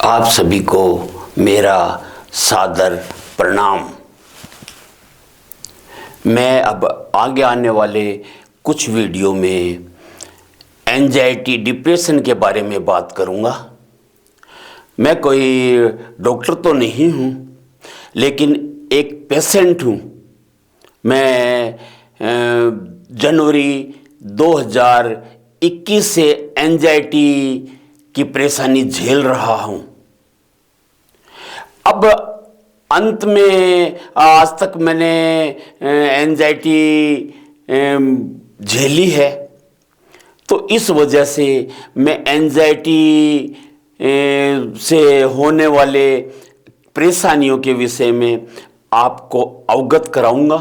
आप सभी को मेरा सादर प्रणाम। मैं अब आगे आने वाले कुछ वीडियो में एंजाइटी डिप्रेशन के बारे में बात करूंगा। मैं कोई डॉक्टर तो नहीं हूं, लेकिन एक पेशेंट हूं। मैं जनवरी 2021 से एंजाइटी की परेशानी झेल रहा हूं। अब अंत में आज तक मैंने एंजाइटी झेली है, तो इस वजह से मैं एंजाइटी से होने वाले परेशानियों के विषय में आपको अवगत कराऊंगा।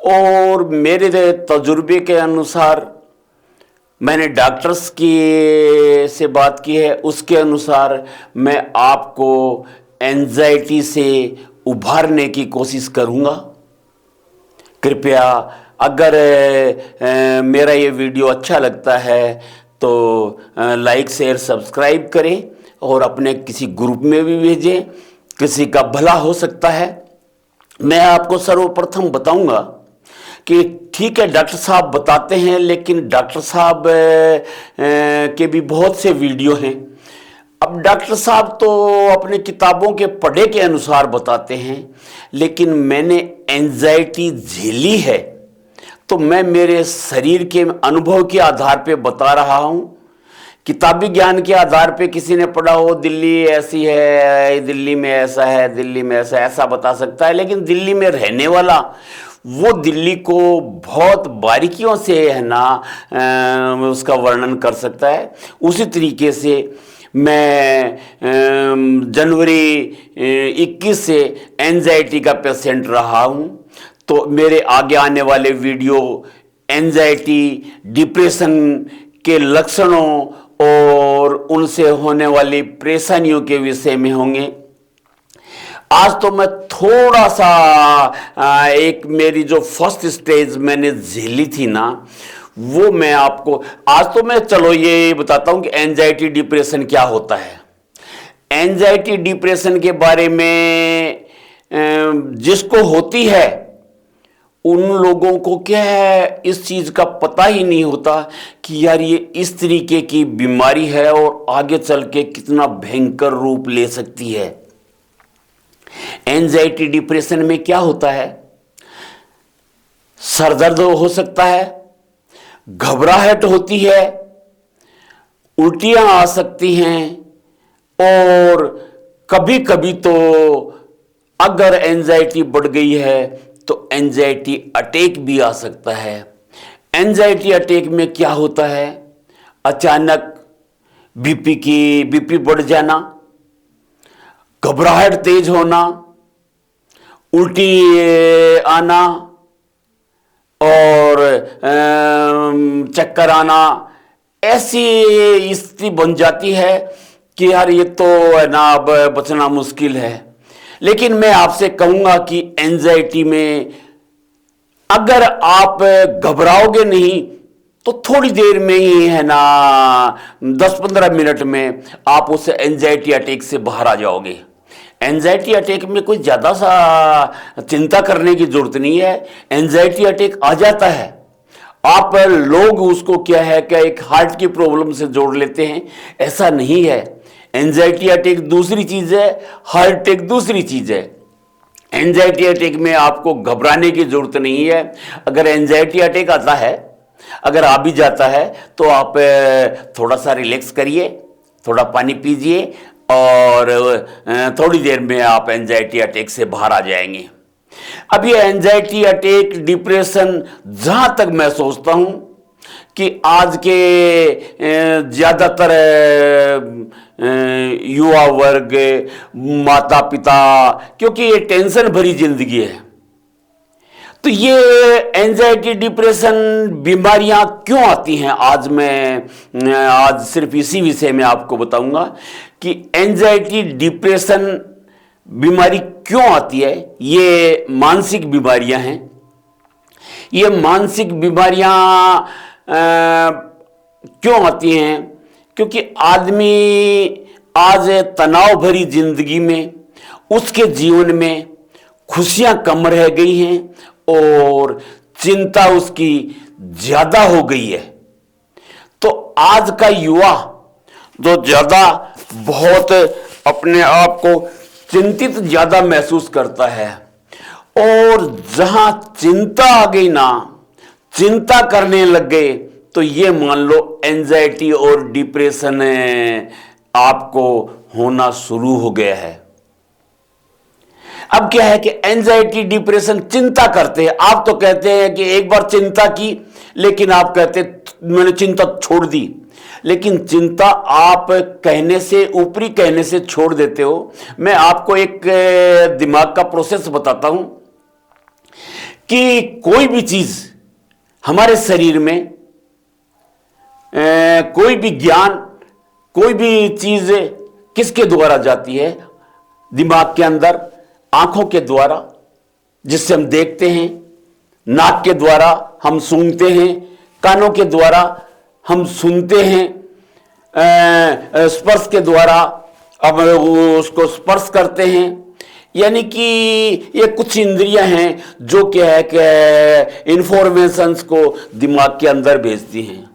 और मेरे तजुर्बे के अनुसार मैंने डॉक्टर्स की से बात की है, उसके अनुसार मैं आपको एंजाइटी से उभारने की कोशिश करूंगा। कृपया अगर मेरा ये वीडियो अच्छा लगता है तो लाइक शेयर सब्सक्राइब करें और अपने किसी ग्रुप में भी भेजें, किसी का भला हो सकता है। मैं आपको सर्वप्रथम बताऊंगा कि ठीक है, डॉक्टर साहब बताते हैं, लेकिन डॉक्टर साहब के भी बहुत से वीडियो हैं। अब डॉक्टर साहब तो अपने किताबों के पढ़े के अनुसार बताते हैं, लेकिन मैंने एंजाइटी झेली है, तो मैं मेरे शरीर के अनुभव के आधार पे बता रहा हूं। किताबी ज्ञान के आधार पे किसी ने पढ़ा हो दिल्ली ऐसी है, दिल्ली में ऐसा है, दिल्ली में ऐसा बता सकता है, लेकिन दिल्ली में रहने वाला वो दिल्ली को बहुत बारीकियों से है ना उसका वर्णन कर सकता है। उसी तरीके से मैं जनवरी 21 से एंजाइटी का पेशेंट रहा हूं, तो मेरे आगे आने वाले वीडियो एंजाइटी डिप्रेशन के लक्षणों और उनसे होने वाली परेशानियों के विषय में होंगे। आज तो मैं थोड़ा सा एक मेरी जो फर्स्ट स्टेज मैंने झेली थी ना, वो मैं आपको आज तो मैं चलो ये बताता हूं कि एंजाइटी डिप्रेशन क्या होता है। एंजाइटी डिप्रेशन के बारे में जिसको होती है उन लोगों को क्या है, इस चीज का पता ही नहीं होता कि यार ये इस तरीके की बीमारी है और आगे चल के कितना भयंकर रूप ले सकती है। एंजाइटी डिप्रेशन में क्या होता है, सरदर्द हो सकता है, घबराहट होती है, उल्टियां आ सकती हैं, और कभी कभी तो अगर एंजाइटी बढ़ गई है तो एंजाइटी अटैक भी आ सकता है। एंजाइटी अटैक में क्या होता है, अचानक बीपी बढ़ जाना, घबराहट तेज होना, उल्टी आना और चक्कर आना, ऐसी स्थिति बन जाती है कि यार ये तो है ना अब बचना मुश्किल है। लेकिन मैं आपसे कहूंगा कि एंजाइटी में अगर आप घबराओगे नहीं तो थोड़ी देर में ही है ना 10-15 मिनट में आप उस एंजाइटी अटैक से बाहर आ जाओगे। एंजाइटी अटैक में कोई ज्यादा सा चिंता करने की जरूरत नहीं है। एंजाइटी अटैक आ जाता है, आप लोग उसको क्या है क्या एक हार्ट की प्रॉब्लम से जोड़ लेते हैं, ऐसा नहीं है। एंजाइटी अटैक दूसरी चीज है, हार्ट अटैक दूसरी चीज है। एंजाइटी अटैक में आपको घबराने की जरूरत नहीं है। अगर एंजाइटी अटैक आता है, अगर आ भी जाता है, तो आप थोड़ा सा रिलैक्स करिए, थोड़ा पानी पीजिए और थोड़ी देर में आप एंजाइटी अटैक से बाहर आ जाएंगे। अब ये एंजाइटी अटैक डिप्रेशन, जहां तक मैं सोचता हूं कि आज के ज्यादातर युवा वर्ग, माता पिता, क्योंकि ये टेंशन भरी जिंदगी है, तो ये एंजाइटी डिप्रेशन बीमारियां क्यों आती हैं, आज सिर्फ इसी विषय में आपको बताऊंगा कि एंजाइटी डिप्रेशन बीमारी क्यों आती है। ये मानसिक बीमारियां हैं। ये मानसिक बीमारियां क्यों आती हैं, क्योंकि आदमी आज तनाव भरी जिंदगी में उसके जीवन में खुशियां कम रह गई हैं और चिंता उसकी ज्यादा हो गई है। तो आज का युवा जो ज्यादा बहुत अपने आप को चिंतित ज्यादा महसूस करता है, और जहां चिंता आ गई ना, चिंता करने लग गए, तो ये मान लो एंजाइटी और डिप्रेशन आपको होना शुरू हो गया है। अब क्या है कि एंजाइटी डिप्रेशन चिंता करते हैं, आप तो कहते हैं कि एक बार चिंता की, लेकिन आप कहते मैंने चिंता छोड़ दी, लेकिन चिंता आप कहने से, ऊपरी कहने से छोड़ देते हो। मैं आपको एक दिमाग का प्रोसेस बताता हूं कि कोई भी चीज हमारे शरीर में, कोई भी ज्ञान, कोई भी चीज किसके द्वारा जाती है? दिमाग के अंदर, आंखों के द्वारा, जिससे हम देखते हैं, नाक के द्वारा हम सूंघते हैं, कानों के द्वारा हम सुनते हैं, स्पर्श के द्वारा अब उसको स्पर्श करते हैं। यानी कि ये कुछ इंद्रियां हैं जो क्या है कि इंफॉर्मेशंस को दिमाग के अंदर भेजती हैं।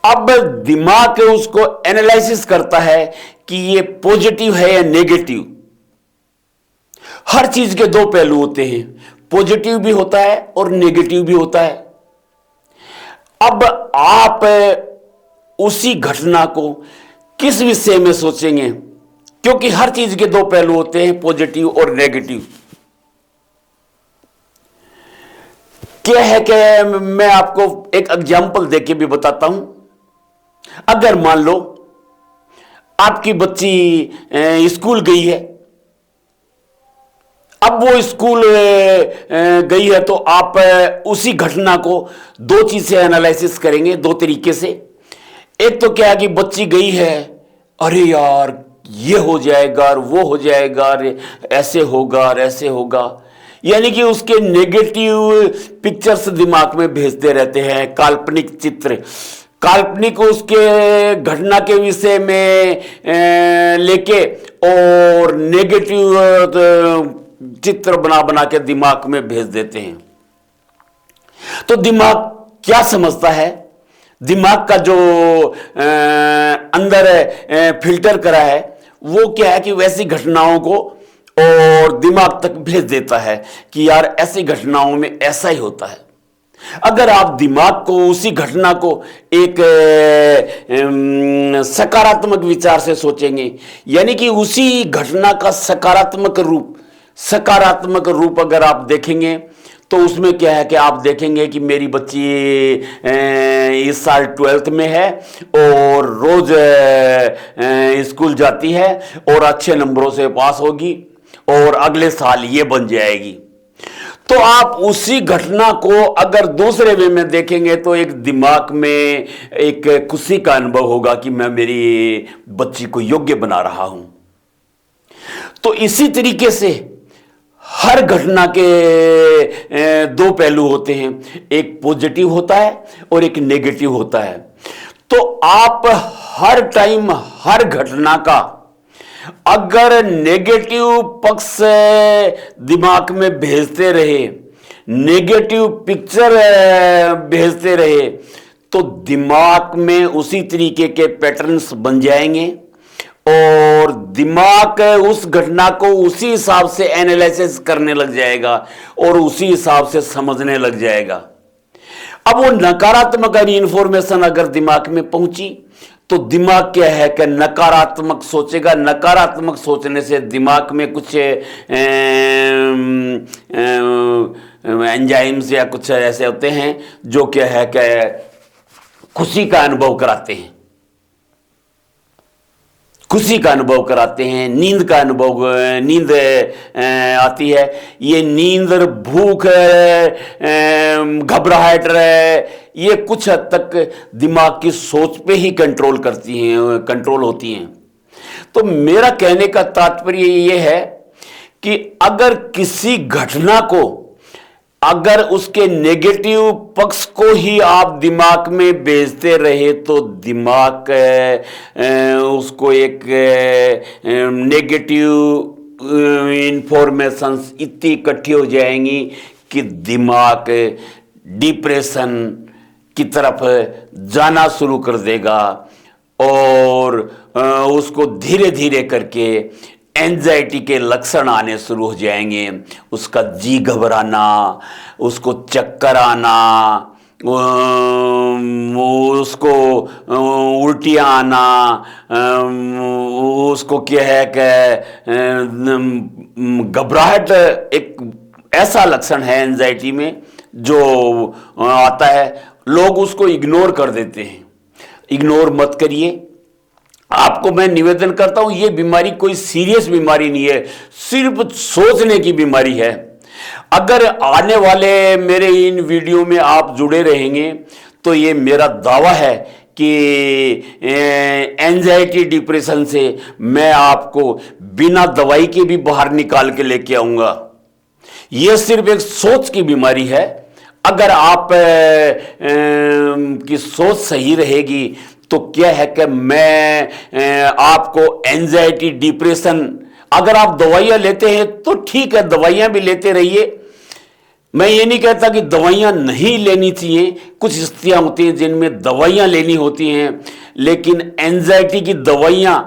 अब दिमाग उसको एनालिसिस करता है कि ये पॉजिटिव है या नेगेटिव। हर चीज के दो पहलू होते हैं, पॉजिटिव भी होता है और नेगेटिव भी होता है। अब आप उसी घटना को किस विषय में सोचेंगे? क्योंकि हर चीज के दो पहलू होते हैं, पॉजिटिव और नेगेटिव। क्या है कि मैं आपको एक एग्जांपल देके भी बताता हूं। अगर मान लो आपकी बच्ची स्कूल गई है, अब वो स्कूल गई है, तो आप उसी घटना को दो चीज से एनालिसिस करेंगे, दो तरीके से। एक तो क्या है कि बच्ची गई है, अरे यार ये हो जाएगा और वो हो जाएगा, अरे ऐसे होगा और ऐसे होगा, यानी कि उसके नेगेटिव पिक्चर्स दिमाग में भेजते रहते हैं, काल्पनिक चित्र, काल्पनिक उसके घटना के विषय में लेके और नेगेटिव चित्र बना बना के दिमाग में भेज देते हैं। तो दिमाग क्या समझता है? दिमाग का जो अंदर फिल्टर करा है, वो क्या है कि वैसी घटनाओं को और दिमाग तक भेज देता है कि यार ऐसी घटनाओं में ऐसा ही होता है। अगर आप दिमाग को, उसी घटना को एक सकारात्मक विचार से सोचेंगे, यानी कि उसी घटना का सकारात्मक रूप अगर आप देखेंगे, तो उसमें क्या है कि आप देखेंगे कि मेरी बच्ची इस साल 12th में है और रोज स्कूल जाती है और अच्छे नंबरों से पास होगी और अगले साल ये बन जाएगी। तो आप उसी घटना को अगर दूसरे वे में देखेंगे, तो एक दिमाग में एक खुशी का अनुभव होगा कि मैं मेरी बच्ची को योग्य बना रहा हूं। तो इसी तरीके से हर घटना के दो पहलू होते हैं, एक पॉजिटिव होता है और एक नेगेटिव होता है। तो आप हर टाइम हर घटना का अगर नेगेटिव पक्ष दिमाग में भेजते रहे, नेगेटिव पिक्चर भेजते रहे, तो दिमाग में उसी तरीके के पैटर्न्स बन जाएंगे और दिमाग उस घटना को उसी हिसाब से एनालिसिस करने लग जाएगा और उसी हिसाब से समझने लग जाएगा। अब वो नकारात्मक इंफॉर्मेशन अगर दिमाग में पहुंची, तो दिमाग क्या है कि नकारात्मक सोचेगा। नकारात्मक सोचने से दिमाग में कुछ एंजाइम्स या कुछ ऐसे होते हैं जो क्या है कि खुशी का अनुभव कराते हैं, खुशी का अनुभव कराते हैं, नींद का अनुभव, नींद आती है। ये नींद, भूख, घबराहट, ये कुछ हद तक दिमाग की सोच पे ही कंट्रोल होती हैं। तो मेरा कहने का तात्पर्य ये है कि अगर किसी घटना को अगर उसके नेगेटिव पक्ष को ही आप दिमाग में भेजते रहे तो दिमाग उसको एक नेगेटिव इंफॉर्मेशंस इतनी इकट्ठी हो जाएंगी कि दिमाग डिप्रेशन की तरफ जाना शुरू कर देगा और उसको धीरे धीरे करके एंजाइटी के लक्षण आने शुरू हो जाएंगे। उसका जी घबराना, उसको चक्कर आना, उसको उल्टियाँ आना, उसको क्या है कि घबराहट एक ऐसा लक्षण है एंजाइटी में जो आता है। लोग उसको इग्नोर कर देते हैं। इग्नोर मत करिए। आपको मैं निवेदन करता हूं, यह बीमारी कोई सीरियस बीमारी नहीं है, सिर्फ सोचने की बीमारी है। अगर आने वाले मेरे इन वीडियो में आप जुड़े रहेंगे तो ये मेरा दावा है कि एंजाइटी डिप्रेशन से मैं आपको बिना दवाई के भी बाहर निकाल के लेके आऊंगा। यह सिर्फ एक सोच की बीमारी है। अगर आप की सोच सही रहेगी तो क्या है कि मैं आपको एंजाइटी डिप्रेशन, अगर आप दवाइयां लेते हैं तो ठीक है, दवाइयां भी लेते रहिए। मैं ये नहीं कहता कि दवाइयां नहीं लेनी चाहिए। कुछ स्थितियां होती हैं जिनमें दवाइयां लेनी होती हैं, लेकिन एंजाइटी की दवाइयां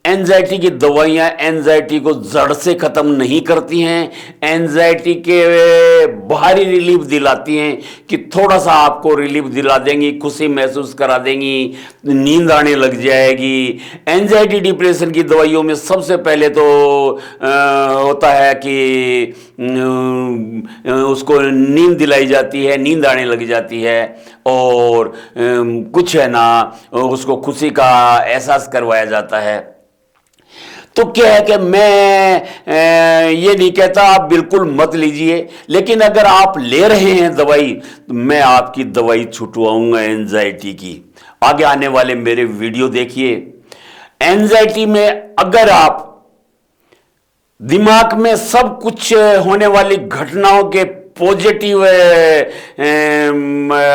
एंजाइटी को जड़ से खत्म नहीं करती हैं। एंजाइटी के बाहरी रिलीफ दिलाती हैं कि थोड़ा सा आपको रिलीफ दिला देंगी, खुशी महसूस करा देंगी, नींद आने लग जाएगी। एंजाइटी डिप्रेशन की दवाइयों में सबसे पहले तो होता है कि उसको नींद दिलाई जाती है, नींद आने लग जाती है और कुछ है ना, उसको खुशी का एहसास करवाया जाता है। तो क्या है कि मैं ये नहीं कहता आप बिल्कुल मत लीजिए, लेकिन अगर आप ले रहे हैं दवाई तो मैं आपकी दवाई छुटवाऊंगा एंजाइटी की। आगे आने वाले मेरे वीडियो देखिए। एंजाइटी में अगर आप दिमाग में सब कुछ होने वाली घटनाओं के पॉजिटिव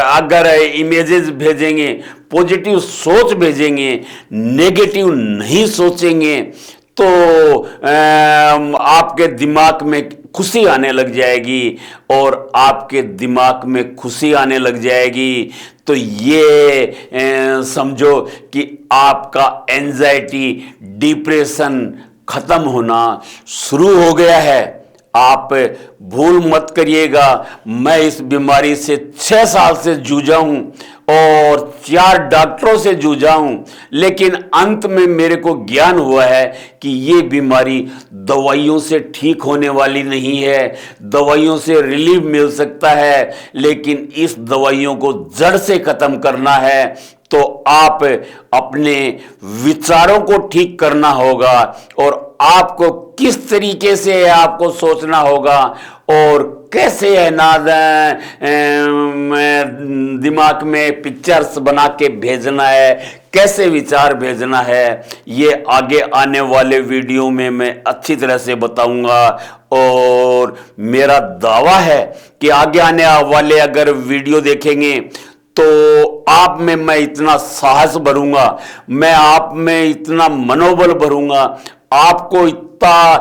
अगर इमेजेस भेजेंगे, पॉजिटिव सोच भेजेंगे, नेगेटिव नहीं सोचेंगे तो आपके दिमाग में खुशी आने लग जाएगी। और आपके दिमाग में खुशी आने लग जाएगी तो ये समझो कि आपका एंजाइटी डिप्रेशन खत्म होना शुरू हो गया है। आप भूल मत करिएगा, मैं इस बीमारी से 6 साल से जूझा हूं और 4 डॉक्टरों से जूझा हूं, लेकिन अंत में मेरे को ज्ञान हुआ है कि ये बीमारी दवाइयों से ठीक होने वाली नहीं है। दवाइयों से रिलीफ मिल सकता है, लेकिन इस दवाइयों को जड़ से खत्म करना है तो आप अपने विचारों को ठीक करना होगा और आपको किस तरीके से आपको सोचना होगा और कैसे है ना दिमाग में पिक्चर्स बना के भेजना है, कैसे विचार भेजना है, ये आगे आने वाले वीडियो में मैं अच्छी तरह से बताऊंगा। और मेरा दावा है कि आगे आने वाले अगर वीडियो देखेंगे तो आप में मैं इतना साहस भरूंगा, मैं आप में इतना मनोबल भरूंगा, आपको इतना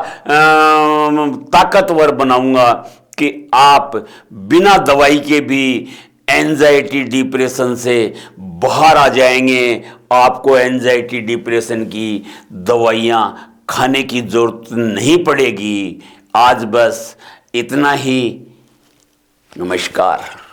ताकतवर बनाऊंगा कि आप बिना दवाई के भी एंजाइटी डिप्रेशन से बाहर आ जाएंगे। आपको एंजाइटी डिप्रेशन की दवाइयां खाने की जरूरत नहीं पड़ेगी। आज बस इतना ही। नमस्कार।